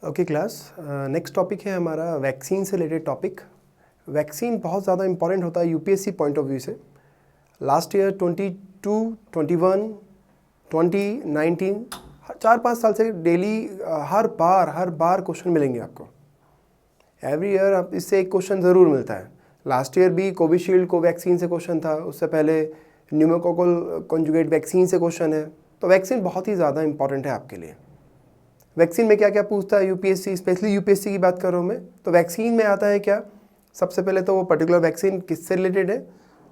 Okay class, next topic है हमारा vaccine से रिलेटेड टॉपिक। वैक्सीन बहुत ज़्यादा इंपॉर्टेंट होता है यूपीएससी पॉइंट ऑफ व्यू से। लास्ट ईयर 22, 21, 2019 4-5 साल से डेली हर बार क्वेश्चन मिलेंगे आपको। एवरी ईयर आप इससे एक क्वेश्चन ज़रूर मिलता है। लास्ट ईयर भी कोविशील्ड कोवैक्सीन से क्वेश्चन था, उससे पहले न्यूमोकोकल कॉन्जुगेट वैक्सीन से क्वेश्चन है। तो वैक्सीन बहुत ही ज़्यादा इंपॉर्टेंट है आपके लिए। वैक्सीन में क्या क्या पूछता है यूपीएससी, स्पेशली यूपीएससी की बात कर रहा हूँ मैं। तो वैक्सीन में आता है क्या, सबसे पहले तो वो पर्टिकुलर वैक्सीन किससे रिलेटेड है,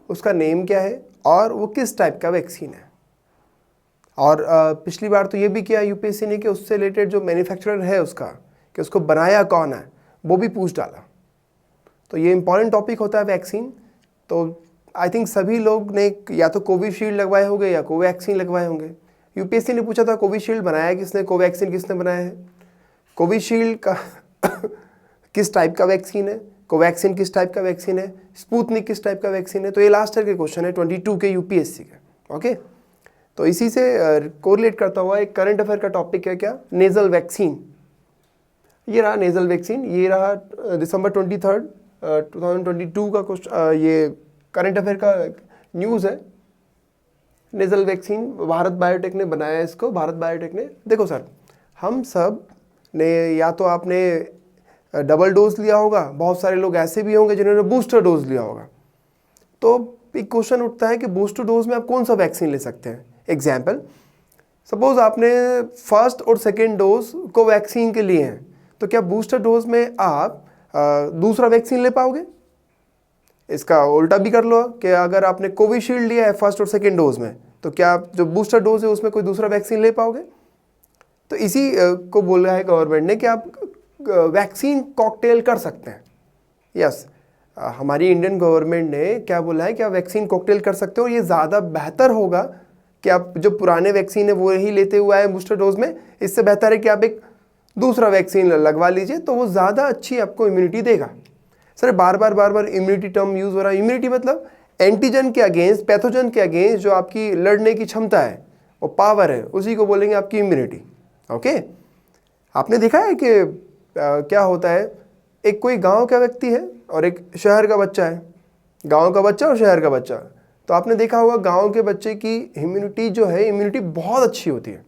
उसका नेम क्या है और वो किस टाइप का वैक्सीन है। और पिछली बार तो ये भी किया यूपीएससी ने कि उससे रिलेटेड जो मैन्युफैक्चरर है उसका, कि उसको बनाया कौन है, वो भी पूछ डाला। तो ये इंपॉर्टेंट टॉपिक होता है वैक्सीन। तो आई थिंक सभी लोग ने या तो कोविशील्ड लगवाए होंगे या कोवैक्सीन लगवाए होंगे। यूपीएससी ने पूछा था कोविशील्ड बनाया किसने, कोवैक्सीन किसने बनाया है, कोविशील्ड का किस टाइप का वैक्सीन है, कोवैक्सीन किस टाइप का वैक्सीन है, स्पुतनिक किस टाइप का वैक्सीन है। तो ये लास्ट ईयर के क्वेश्चन है 22 के यूपीएससी के। ओके, तो इसी से कोरिलेट करता हुआ एक करंट अफेयर का टॉपिक है क्या, नेजल वैक्सीन। ये रहा नेजल वैक्सीन, ये रहा दिसंबर 23, 2022 का क्वेश्चन, ये करंट अफेयर का न्यूज़ है। नेजल वैक्सीन भारत बायोटेक ने बनाया है इसको। भारत बायोटेक ने, देखो सर, हम सब ने या तो आपने डबल डोज लिया होगा, बहुत सारे लोग ऐसे भी होंगे जिन्होंने बूस्टर डोज लिया होगा। तो एक क्वेश्चन उठता है कि बूस्टर डोज में आप कौन सा वैक्सीन ले सकते हैं। एग्जाम्पल, सपोज आपने फर्स्ट और सेकेंड डोज को वैक्सीन के लिए हैं, तो क्या बूस्टर डोज में आप दूसरा वैक्सीन ले पाओगे। इसका उल्टा भी कर लो कि अगर आपने कोविशील्ड लिया है फर्स्ट और सेकेंड डोज में, तो क्या आप जो बूस्टर डोज है उसमें कोई दूसरा वैक्सीन ले पाओगे। तो इसी को बोला है गवर्नमेंट ने कि आप वैक्सीन कॉकटेल कर सकते हैं। यस, हमारी इंडियन गवर्नमेंट ने क्या बोला है कि आप वैक्सीन कॉकटेल कर सकते हो। और ये ज़्यादा बेहतर होगा कि आप जो पुराने वैक्सीन है वो ही लेते हुए आए बूस्टर डोज में। इससे बेहतर है कि आप एक दूसरा वैक्सीन लगवा लीजिए, तो वो ज़्यादा अच्छी आपको इम्यूनिटी देगा। सर बार बार इम्यूनिटी टर्म यूज़ हो रहा है। इम्यूनिटी मतलब एंटीजन के अगेंस्ट, पैथोजन के अगेंस्ट जो आपकी लड़ने की क्षमता है, वो पावर है, उसी को बोलेंगे आपकी इम्यूनिटी। ओके, आपने देखा है कि क्या होता है, एक कोई गांव का व्यक्ति है और एक शहर का बच्चा है, गांव का बच्चा और शहर का बच्चा। तो आपने देखा होगा गांव के बच्चे की इम्यूनिटी जो है, इम्यूनिटी बहुत अच्छी होती है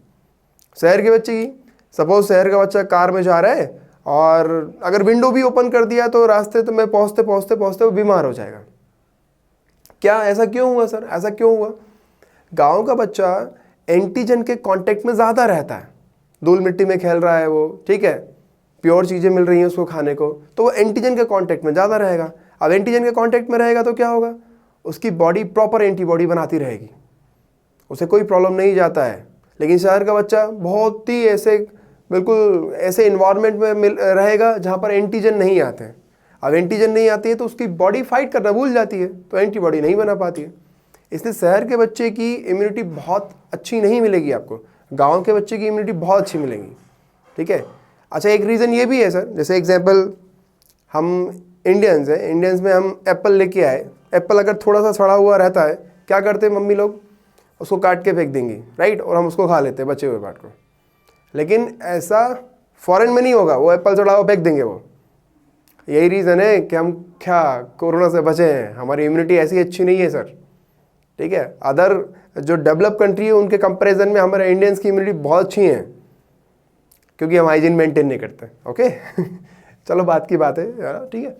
शहर के बच्चे की। सपोज शहर का बच्चा कार में जा रहा है और अगर विंडो भी ओपन कर दिया तो रास्ते तो में पहुँचते वो बीमार हो जाएगा। क्या ऐसा क्यों हुआ सर, ऐसा क्यों हुआ। गांव का बच्चा एंटीजन के कांटेक्ट में ज़्यादा रहता है, धूल मिट्टी में खेल रहा है वो, ठीक है, प्योर चीज़ें मिल रही हैं उसको खाने को, तो वो एंटीजन के कांटेक्ट में ज़्यादा रहेगा। अब एंटीजन के कांटेक्ट में रहेगा तो क्या होगा, उसकी बॉडी प्रॉपर एंटीबॉडी बनाती रहेगी, उसे कोई प्रॉब्लम नहीं जाता है। लेकिन शहर का बच्चा बहुत ही ऐसे बिल्कुल ऐसे इन्वायरमेंट में रहेगा जहाँ पर एंटीजन नहीं आते हैं। अब एंटीजन नहीं आती है तो उसकी बॉडी फाइट करना भूल जाती है, तो एंटीबॉडी नहीं बना पाती है। इसलिए शहर के बच्चे की इम्यूनिटी बहुत अच्छी नहीं मिलेगी आपको, गांव के बच्चे की इम्यूनिटी बहुत अच्छी मिलेगी। ठीक है, अच्छा एक रीज़न ये भी है सर, जैसे एग्जांपल हम इंडियंस हैं, इंडियंस में हम एप्पल लेके आए, एप्पल अगर थोड़ा सा सड़ा हुआ रहता है, क्या करते हैं मम्मी लोग, उसको काट के फेंक देंगी, राइट, और हम उसको खा लेते हैं बचे हुए पार्ट को। लेकिन ऐसा फॉरेन में नहीं होगा, वो एप्पल सड़ा हुआ फेंक देंगे वो। यही रीज़न है कि हम क्या कोरोना से बचे हैं, हमारी इम्यूनिटी ऐसी अच्छी नहीं है सर। ठीक है, अदर जो डेवलप कंट्री है उनके कंपैरिजन में हमारे इंडियंस की इम्यूनिटी बहुत अच्छी है, क्योंकि हम हाइजीन मेंटेन नहीं करते। ओके चलो बात की बात है यार, ठीक है।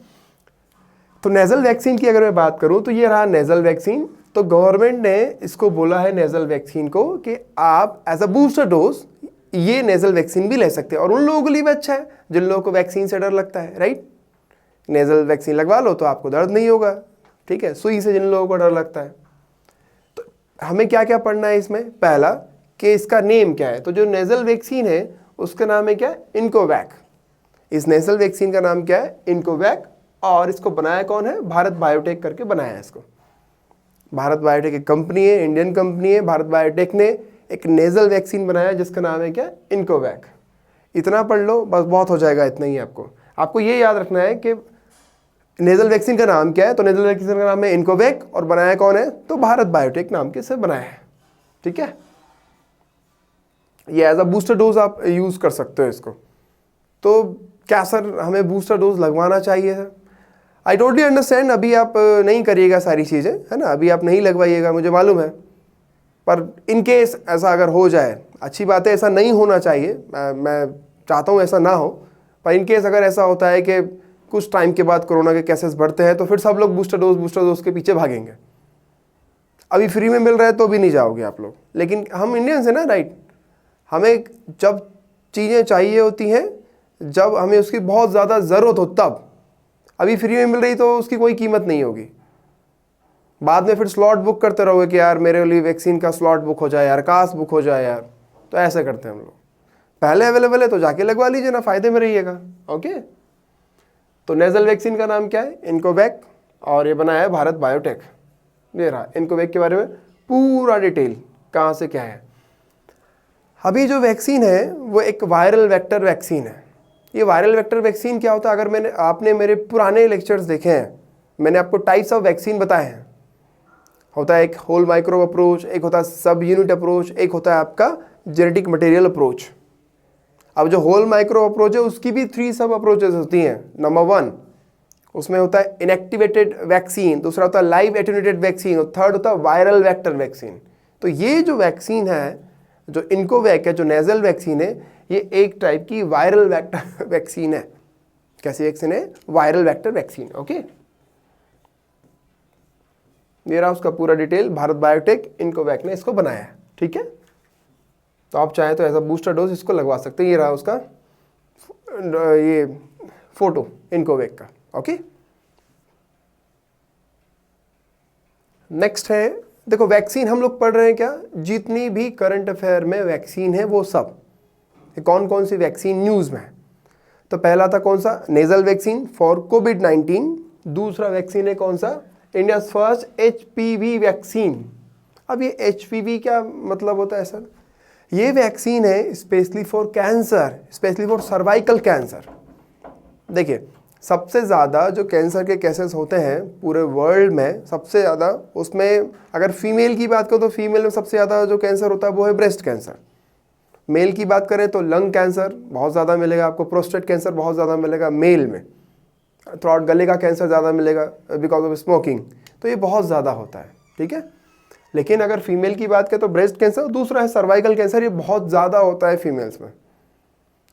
तो नेजल वैक्सीन की अगर मैं बात करूं तो ये रहा नेजल वैक्सीन। तो गवर्नमेंट ने इसको बोला है नेजल वैक्सीन को कि आप एज अ बूस्टर डोज ये नेजल वैक्सीन भी ले सकते हैं। और उन लोगों के लिए भी अच्छा है जिन लोगों को वैक्सीन से डर लगता है, राइट। नेजल वैक्सीन लगवा लो तो आपको दर्द नहीं होगा, ठीक है, सुई से जिन लोगों को डर लगता है। तो हमें क्या क्या पढ़ना है इसमें, पहला कि इसका नेम क्या है। तो जो नेजल वैक्सीन है उसका नाम है क्या, इनकोवैक। इस नेजल वैक्सीन का नाम क्या है, इनकोवैक। और इसको बनाया कौन है, भारत बायोटेक करके बनाया है इसको। भारत बायोटेक एक कंपनी है, इंडियन कंपनी है। भारत बायोटेक ने एक नेजल वैक्सीन बनाया जिसका नाम है क्या, इनकोवैक। इतना पढ़ लो बस, बहुत हो जाएगा, इतना ही आपको ये याद रखना है कि नेजल वैक्सीन का नाम क्या है। तो नेजल वैक्सीन का नाम है इनकोवैक और बनाया कौन है, तो भारत बायोटेक नाम के से बनाया है। ठीक है, ये एज अ बूस्टर डोज आप यूज कर सकते हो इसको। तो क्या सर हमें बूस्टर डोज लगवाना चाहिए सर? आई टोटली अंडरस्टैंड, अभी आप नहीं करिएगा सारी चीज़ें, है ना, अभी आप नहीं लगवाइएगा, मुझे मालूम है। पर इन केस ऐसा अगर हो जाए, अच्छी बात है, ऐसा नहीं होना चाहिए, मैं चाहता हूँ ऐसा ना हो, पर इन केस अगर ऐसा होता है कि कुछ टाइम के बाद कोरोना के केसेस बढ़ते हैं तो फिर सब लोग बूस्टर डोज के पीछे भागेंगे। अभी फ्री में मिल रहा है तो भी नहीं जाओगे आप लोग, लेकिन हम इंडियंस हैं ना, राइट, हमें जब चीज़ें चाहिए होती हैं, जब हमें उसकी बहुत ज़्यादा ज़रूरत हो तब। अभी फ्री में मिल रही तो उसकी कोई कीमत नहीं होगी, बाद में फिर स्लॉट बुक करते रहोगे कि यार मेरे लिए वैक्सीन का स्लॉट बुक हो जाए यार, काश बुक हो जाए यार। तो ऐसे करते हैं हम लोग, पहले अवेलेबल है तो जाके लगवा लीजिए ना, फ़ायदे में रहिएगा। ओके, तो नेज़ल वैक्सीन का नाम क्या है? इनकोवैक, और ये बनाया है भारत बायोटेक। ये रहा इनकोवैक के बारे में पूरा डिटेल, कहाँ से क्या है। अभी जो वैक्सीन है वो एक वायरल वेक्टर वैक्सीन है। ये वायरल वेक्टर वैक्सीन क्या होता है? अगर आपने मेरे पुराने लेक्चर्स देखे हैं, मैंने आपको टाइप्स ऑफ वैक्सीन बताए हैं। होता है एक होल माइक्रो अप्रोच, एक होता है सब यूनिट अप्रोच, एक होता है आपका जेनेटिक मटेरियल अप्रोच। अब जो होल माइक्रो अप्रोच है उसकी भी 3 सब अप्रोचेस होती हैं। नंबर 1 उसमें होता है इनएक्टिवेटेड वैक्सीन, दूसरा होता है लाइव एटेन्यूएटेड वैक्सीन, और थर्ड होता है वायरल वेक्टर वैक्सीन। तो ये जो वैक्सीन है, जो इनकोवैक है, जो नेज़ल वैक्सीन है, ये एक टाइप की वायरल वेक्टर वैक्सीन है। कैसी वैक्सीन है? Viral vector vaccine. ओके, ये रहा उसका पूरा डिटेल, भारत बायोटेक इनकोवैक ने इसको बनाया है। ठीक है, तो आप चाहें तो ऐसा बूस्टर डोज इसको लगवा सकते हैं। ये रहा उसका ये फोटो इनकोवैक का। ओके, नेक्स्ट है, देखो वैक्सीन हम लोग पढ़ रहे हैं क्या, जितनी भी करंट अफेयर में वैक्सीन है वो सब कौन कौन सी वैक्सीन न्यूज़ में है। तो पहला था कौन सा? नेज़ल वैक्सीन फॉर कोविड-19। दूसरा वैक्सीन है कौन सा? India first HPV vaccine. अब ये HPV क्या मतलब होता है सर? ये वैक्सीन है specially for cancer, specially for cervical cancer. देखिए, सबसे ज़्यादा जो कैंसर के केसेस होते हैं पूरे वर्ल्ड में, सबसे ज़्यादा उसमें अगर फीमेल की बात करो तो फीमेल में सबसे ज़्यादा जो कैंसर होता है वो है ब्रेस्ट कैंसर। मेल की बात करें तो लंग कैंसर बहुत ज़्यादा मिलेगा आपको, प्रोस्टेट कैंसर बहुत ज़्यादा मिलेगा मेल में, थ्रोट गले का कैंसर ज़्यादा मिलेगा बिकॉज ऑफ स्मोकिंग। तो ये बहुत ज़्यादा होता है। ठीक है, लेकिन अगर फीमेल की बात करें तो ब्रेस्ट कैंसर, दूसरा है सर्वाइकल कैंसर, ये बहुत ज़्यादा होता है फीमेल्स में।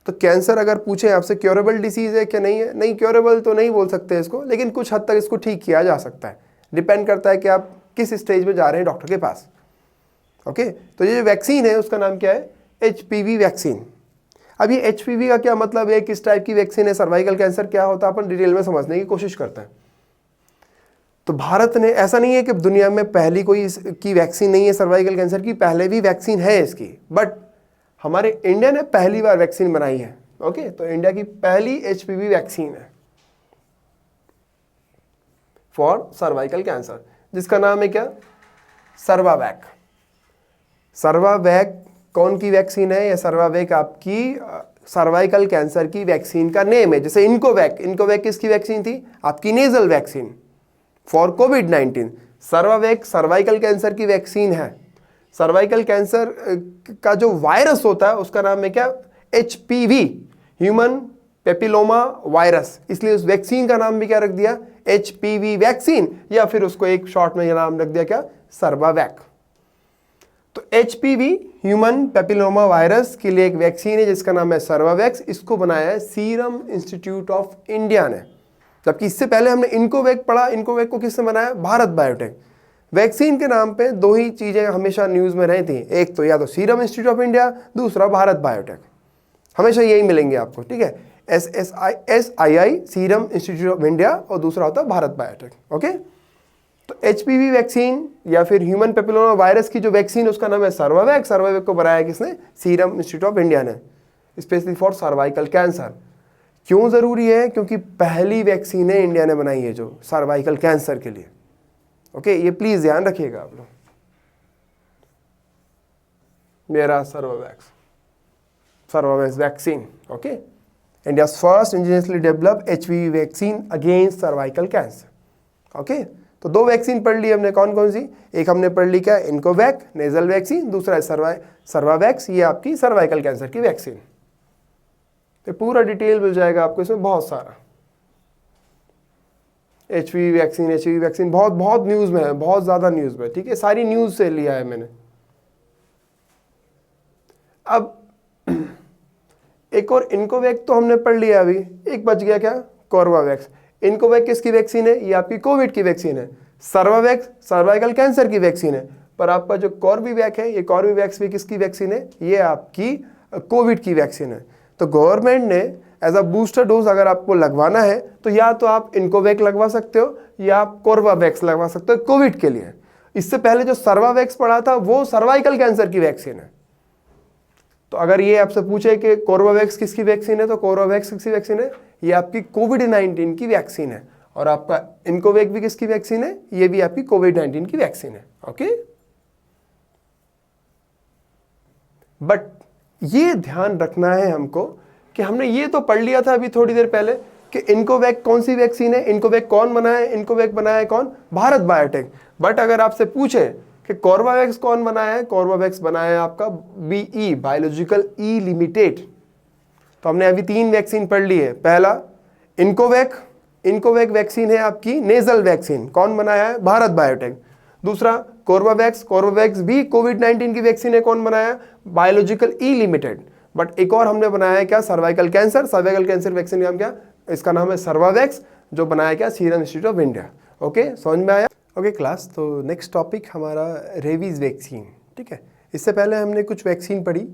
तो कैंसर अगर पूछें आपसे क्योरेबल डिसीज़ है क्या नहीं है, नहीं क्योरेबल तो नहीं बोल सकते इसको, लेकिन कुछ हद तक इसको ठीक किया जा सकता है। डिपेंड करता है कि आप किस स्टेज में जा रहे हैं डॉक्टर के पास। ओके, तो ये जो वैक्सीन है उसका नाम क्या है? HPV vaccine. अब ये HPV का क्या मतलब है, किस टाइप की वैक्सीन है, सर्वाइकल कैंसर क्या होता है, अपन डिटेल में समझने की कोशिश करते हैं। तो भारत ने, ऐसा नहीं है कि दुनिया में पहली कोई की वैक्सीन नहीं है सर्वाइकल कैंसर की, पहले भी वैक्सीन है इसकी, बट हमारे इंडिया ने पहली बार वैक्सीन बनाई है। ओके, तो इंडिया की पहली HPV वैक्सीन है फॉर सर्वाइकल कैंसर, जिसका नाम है क्या? सर्वावैक। सर्वावैक कौन की वैक्सीन है? या सर्वावैक आपकी सर्वाइकल कैंसर की वैक्सीन का नेम है। जैसे इनकोवैक, इनकोवैक किसकी वैक्सीन थी? आपकी nasal vaccine for covid. Cervavac cervical cancer की वैक्सीन है। सर्वाइकल कैंसर का जो वायरस होता है उसका नाम है क्या? HPV, human papilloma virus. इसलिए उस वैक्सीन का नाम भी क्या रख दिया? HPV वैक्सीन, या फिर उसको एक शॉर्ट में नाम रख दिया क्या? सर्वावैक। तो HPV ह्यूमन पेपिलोमा वायरस के लिए एक वैक्सीन है जिसका नाम है सर्वावैक्स। इसको बनाया है सीरम इंस्टीट्यूट ऑफ इंडिया ने। जबकि इससे पहले हमने इनकोवैक पढ़ा। इनकोवैक को किसने बनाया? भारत बायोटेक। वैक्सीन के नाम पे 2 ही चीज़ें हमेशा न्यूज़ में रहती हैं, एक तो या तो सीरम इंस्टीट्यूट ऑफ इंडिया, दूसरा भारत बायोटेक। हमेशा यही मिलेंगे आपको। ठीक है, SII serum institute of India, और दूसरा होता है भारत बायोटेक। ओके, तो HPV वैक्सीन या फिर ह्यूमन पेपिलोमा वायरस की जो वैक्सीन उसका नाम है सर्वावैक। सर्वावैक को बनाया किसने? सीरम इंस्टीट्यूट ऑफ इंडिया ने, स्पेशली फॉर सर्वाइकल कैंसर। क्यों ज़रूरी है? क्योंकि पहली वैक्सीन है इंडिया ने बनाई है जो सर्वाइकल कैंसर के लिए। ओके, ये प्लीज़ ध्यान रखिएगा आप लोग। मेरा Cervavax vaccine. Okay, India first indigenously developed HPV vaccine against cervical cancer. Okay, तो 2 वैक्सीन पढ़ ली हमने, कौन कौन सी? एक हमने पढ़ ली क्या? इनकोवैक नेजल वैक्सीन, दूसरा है सर्वावैक्स, ये आपकी सर्वाइकल कैंसर की वैक्सीन। ये पूरा डिटेल मिल जाएगा आपको इसमें बहुत सारा। एच वी वैक्सीन बहुत बहुत न्यूज़ में है, बहुत ज़्यादा न्यूज़ में, ठीक है, सारी न्यूज़ से लिया है मैंने। अब एक और इनकोवैक्स तो हमने पढ़ लिया अभी, एक बच गया क्या, कोर्बावैक्स। इनकोवैक्स किसकी वैक्सीन है, ये आपकी कोविड की वैक्सीन है। सर्वावैक्स सर्वाइकल कैंसर की वैक्सीन है। पर आपका जो कॉर्बेवैक्स है, ये कॉर्बेवैक्स भी किसकी वैक्सीन है, ये आपकी कोविड की वैक्सीन है। तो गवर्नमेंट ने एज अ बूस्टर डोज अगर आपको लगवाना है तो या तो आप इनकोवैक्स लगवा सकते हो या आप कोर्बावैक्स लगवा सकते हो कोविड के लिए। इससे पहले जो सर्वावैक्स पढ़ा था वो सर्वाइकल कैंसर की वैक्सीन है। तो अगर ये आपसे पूछे कि कोर्बावैक्स किसकी वैक्सीन है, तो कोर्बावैक्स किसकी वैक्सीन है, ये आपकी कोविड-19 की वैक्सीन है। और आपका इनकोवैक्स भी किसकी वैक्सीन है, ये भी आपकी कोविड-19 की वैक्सीन है। ओके, बट ये ध्यान रखना है हमको कि हमने ये तो पढ़ लिया था अभी थोड़ी देर पहले कि इनकोवैक्स कौन सी वैक्सीन है, इनकोवैक्स कौन बनाया है, इनकोवैक्स बनाया है कौन, भारत बायोटेक। बट अगर आपसे पूछे कि कोर्बावैक्स कौन बनाया है, कोर्बावैक्स बनाया है आपका बीई, बायोलॉजिकल ई लिमिटेड। तो हमने अभी 3 वैक्सीन पढ़ ली है। पहला इनकोवैक्स वैक्सीन है आपकी नेजल वैक्सीन, कौन बनाया है, भारत बायोटेक। दूसरा कोर्बावैक्स भी कोविड-19 की वैक्सीन है, कौन बनाया, बायोलॉजिकल ई लिमिटेड। बट एक और हमने बनाया है क्या, सर्वाइकल कैंसर वैक्सीन नाम क्या, इसका नाम है सर्वावैक्स, जो बनाया क्या, serum institute of India. Okay, समझ में आया। ओके क्लास, तो नेक्स्ट टॉपिक हमारा रेबीज वैक्सीन, ठीक है। इससे पहले हमने कुछ वैक्सीन पढ़ी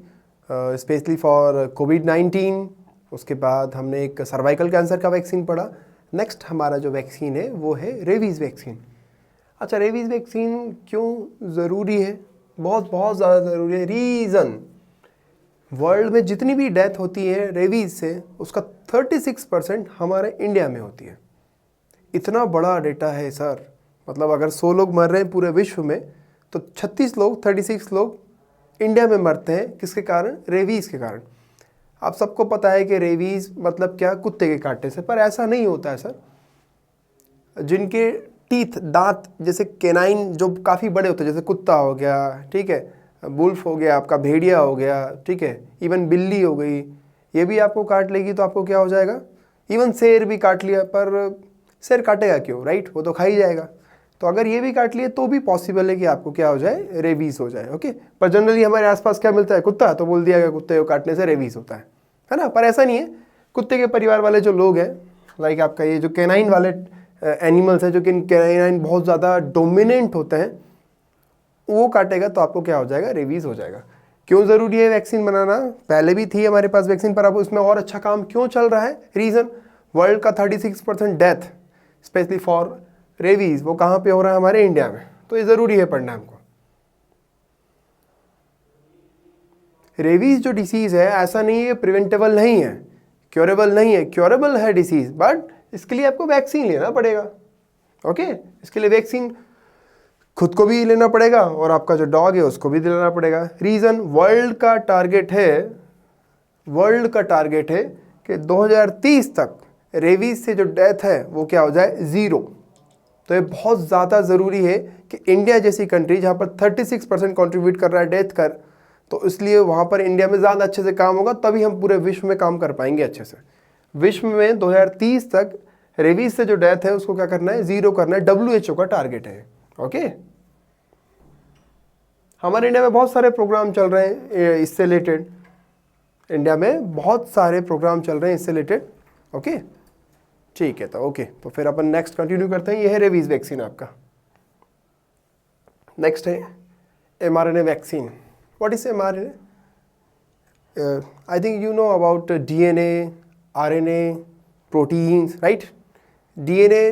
स्पेशली फॉर कोविड-19, उसके बाद हमने एक सर्वाइकल कैंसर का वैक्सीन पढ़ा। नेक्स्ट हमारा जो वैक्सीन है वो है रेबीज वैक्सीन। अच्छा, रेबीज वैक्सीन क्यों ज़रूरी है, बहुत बहुत ज़्यादा ज़रूरी है। रीज़न, वर्ल्ड में जितनी भी डेथ होती है रेबीज से उसका 36% हमारे इंडिया में होती है। इतना बड़ा डेटा है सर, मतलब अगर 100 लोग मर रहे हैं पूरे विश्व में तो 36 लोग इंडिया में मरते हैं, किसके कारण, रेबीज़ के कारण। आप सबको पता है कि रेबीज़ मतलब क्या, कुत्ते के काटने से, पर ऐसा नहीं होता है सर। जिनके टीथ, दांत जैसे केनाइन जो काफ़ी बड़े होते हैं, जैसे कुत्ता हो गया, ठीक है, बुल्फ हो गया, आपका भेड़िया हो गया, ठीक है, इवन बिल्ली हो गई, ये भी आपको काट लेगी तो आपको क्या हो जाएगा। इवन शेर भी काट लिया, पर शेर काटेगा क्यों, राइट, वो तो खा ही जाएगा। तो अगर ये भी काट लिए तो भी पॉसिबल है कि आपको क्या हो जाए, रेबीज़ हो जाए। ओके, पर जनरली हमारे आसपास क्या मिलता है, कुत्ता, तो बोल दिया गया कुत्ते को काटने से रेबीज़ होता है ना। पर ऐसा नहीं है। कुत्ते के परिवार वाले जो लोग हैं, लाइक आपका ये जो कैनाइन वाले एनिमल्स हैं, जो कि कैनाइन बहुत ज़्यादा डोमिनेंट होते हैं, वो काटेगा तो आपको क्या हो जाएगा, रेबीज़ हो जाएगा। क्यों ज़रूरी है वैक्सीन बनाना, पहले भी थी हमारे पास वैक्सीन, पर अब उसमें और अच्छा काम क्यों चल रहा है। रीज़न, वर्ल्ड का 36% डेथ स्पेशली फॉर रेबीज़ वो कहाँ पे हो रहा है, हमारे इंडिया में। तो ये ज़रूरी है पढ़ना हमको। रेबीज़ जो डिसीज़ है ऐसा नहीं है, प्रिवेंटेबल नहीं है, क्योरेबल नहीं है, क्योरेबल है डिसीज़, बट इसके लिए आपको वैक्सीन लेना पड़ेगा। ओके, इसके लिए वैक्सीन खुद को भी लेना पड़ेगा और आपका जो डॉग है उसको भी दिलाना पड़ेगा। रीज़न, वर्ल्ड का टारगेट है कि 2030 तक रेबीज़ से जो डेथ है वो क्या हो जाए, 0। तो ये बहुत ज़्यादा ज़रूरी है कि इंडिया जैसी कंट्री जहाँ पर 36% कॉन्ट्रीब्यूट कर रहा है डेथ कर, तो इसलिए वहाँ पर इंडिया में ज़्यादा अच्छे से काम होगा, तभी हम पूरे विश्व में काम कर पाएंगे अच्छे से। विश्व में 2030 तक रेबीज़ से जो डेथ है उसको क्या करना है, 0 करना है, WHO का टारगेट है। ओके, हमारे इंडिया में बहुत सारे प्रोग्राम चल रहे हैं इससे रिलेटेड, इंडिया में बहुत सारे प्रोग्राम चल रहे हैं इससे रिलेटेड। ओके, ठीक है, तो ओके, तो फिर अपन नेक्स्ट कंटिन्यू करते हैं। ये है रेबीज़ वैक्सीन आपका। नेक्स्ट है mRNA vaccine. What is mRNA? I think you know about DNA, RNA, proteins, right. DNA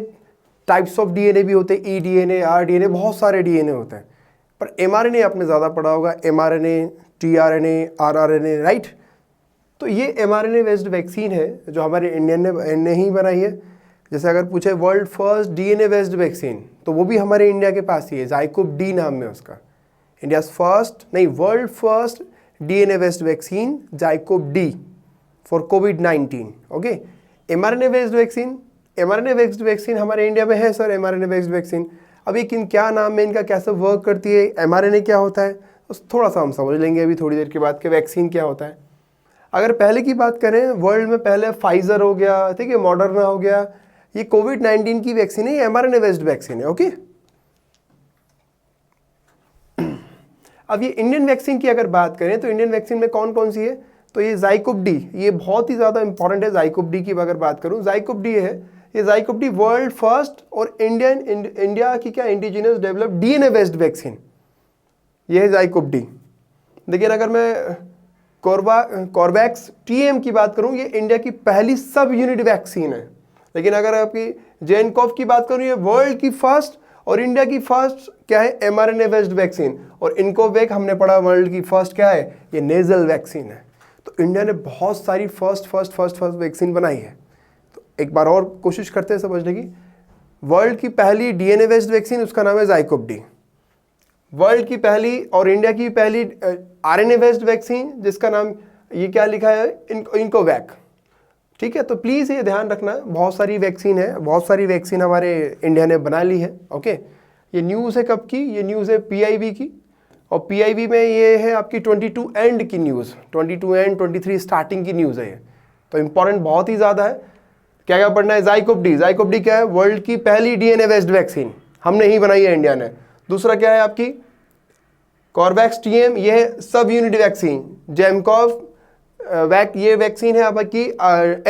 types of DNA भी होते हैं, eDNA, rDNA, बहुत सारे DNA होते हैं, पर mRNA आपने ज़्यादा पढ़ा होगा, mRNA, tRNA, rRNA, राइट। तो ये mRNA बेस्ड वैक्सीन है जो हमारे इंडियन ने ही बनाई है। जैसे अगर पूछे world first DNA based vaccine, तो वो भी हमारे इंडिया के पास ही है, ज़ाइकोव डी नाम में उसका। World first DNA based vaccine ZyCoV D for कोविड-19। ओके, mRNA बेस्ड वैक्सीन हमारे इंडिया में है सर, mRNA बेस्ड वैक्सीन। अब ये क्या नाम है इनका, कैसे वर्क करती है, mRNA क्या होता है, तो थोड़ा सा हम समझ लेंगे अभी थोड़ी देर के बाद कि वैक्सीन क्या होता है। अगर पहले की बात करें, वर्ल्ड में पहले फाइजर हो गया, ठीक है, मॉडर्ना हो गया, ये कोविड-19 की वैक्सीन है, ये mRNA बेस्ड वैक्सीन है। ओके, अब ये इंडियन वैक्सीन की अगर बात करें तो इंडियन वैक्सीन में कौन कौन सी है, तो ये ज़ाइकोव-डी, ये बहुत ही ज़्यादा इंपॉर्टेंट है। ज़ाइकोव-डी की अगर बात करूँ, ज़ाइकोव-डी है, ये ज़ाइकोव-डी वर्ल्ड फर्स्ट और इंडिया की क्या indigenous developed DNA based vaccine, ये है ज़ाइकोव-डी। लेकिन अगर मैं कॉर्वैक्स TM की बात करूँ, ये इंडिया की पहली सब यूनिट वैक्सीन है। लेकिन अगर आपकी जेनकॉव की बात करूँ, ये वर्ल्ड की फर्स्ट और इंडिया की फर्स्ट क्या है, mRNA बेस्ड वैक्सीन। और इनकोवैक हमने पढ़ा वर्ल्ड की फर्स्ट क्या है, ये नेजल वैक्सीन है। तो इंडिया ने बहुत सारी फर्स्ट वैक्सीन बनाई है। तो एक बार और कोशिश करते हैं समझने की। वर्ल्ड की पहली DNA बेस्ड वैक्सीन, उसका नाम है ज़ाइकोव-डी। वर्ल्ड की पहली और इंडिया की पहली RNA बेस्ड वैक्सीन, जिसका नाम ये क्या लिखा है, इनकोवैक। ठीक है, तो प्लीज़ ये ध्यान रखना, बहुत सारी वैक्सीन है, बहुत सारी वैक्सीन हमारे इंडिया ने बना ली है। ओके, ये न्यूज़ है कब की, ये न्यूज़ है PIB की, और PIB में ये है आपकी 22 एंड की न्यूज़, 22 एंड 23 स्टार्टिंग की न्यूज़ है ये। तो इंपॉर्टेंट बहुत ही ज़्यादा है। क्या क्या पढ़ना है, ज़ाइकोव-डी। ज़ाइकोव-डी क्या है, वर्ल्ड की पहली DNA बेस्ड वैक्सीन, हमने ही बनाई है इंडिया ने। दूसरा क्या है आपकी कॉर्वैक्स TM, ये है सब यूनिट वैक्सीन। जेनकॉव ये वैक्सीन है आपकी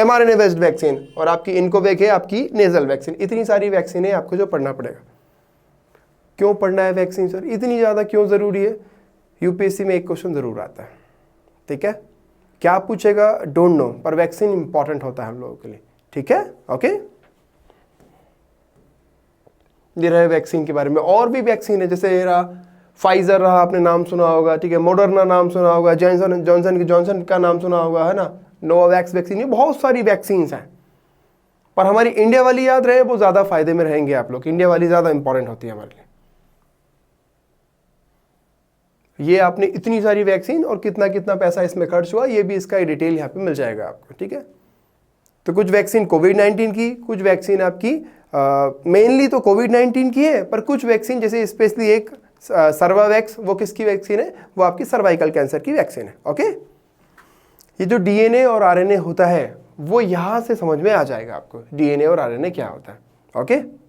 mRNA बेस्ड वैक्सीन, और आपकी इनकोवैक है आपकी नेजल वैक्सीन। इतनी सारी वैक्सीन है आपको जो पढ़ना पड़ेगा। क्यों पढ़ना है वैक्सीन सर, इतनी ज़्यादा क्यों ज़रूरी है? UPSC में एक क्वेश्चन ज़रूर आता है, ठीक है, क्या पूछेगा डोंट नो, पर वैक्सीन इंपॉर्टेंट होता है हम लोगों के लिए। ठीक है, ओके, ये रहे वैक्सीन के बारे में। और भी वैक्सीन है, जैसे ये रहा फाइजर रहा, आपने नाम सुना होगा, ठीक है, मॉडर्ना नाम सुना होगा, जॉनसन का नाम सुना होगा, है ना, नोवावैक्स वैक्सीन, ये बहुत सारी वैक्सीन्स हैं। पर हमारी इंडिया वाली याद रहे, वो ज़्यादा फायदे में रहेंगे आप लोग। इंडिया वाली ज़्यादा इंपॉर्टेंट होती है हमारे लिए। ये आपने इतनी सारी वैक्सीन और कितना कितना पैसा इसमें खर्च हुआ, ये भी इसका डिटेल यहाँ पे मिल जाएगा आपको। ठीक है, तो कुछ वैक्सीन कोविड-19 की, कुछ वैक्सीन आपकी मेनली तो कोविड-19 की है, पर कुछ वैक्सीन जैसे स्पेशली एक सर्वावैक्स, वो किसकी वैक्सीन है, वो आपकी सर्वाइकल कैंसर की वैक्सीन है। ओके, ये जो DNA और RNA होता है, वो यहाँ से समझ में आ जाएगा आपको, DNA और RNA क्या होता है। ओके।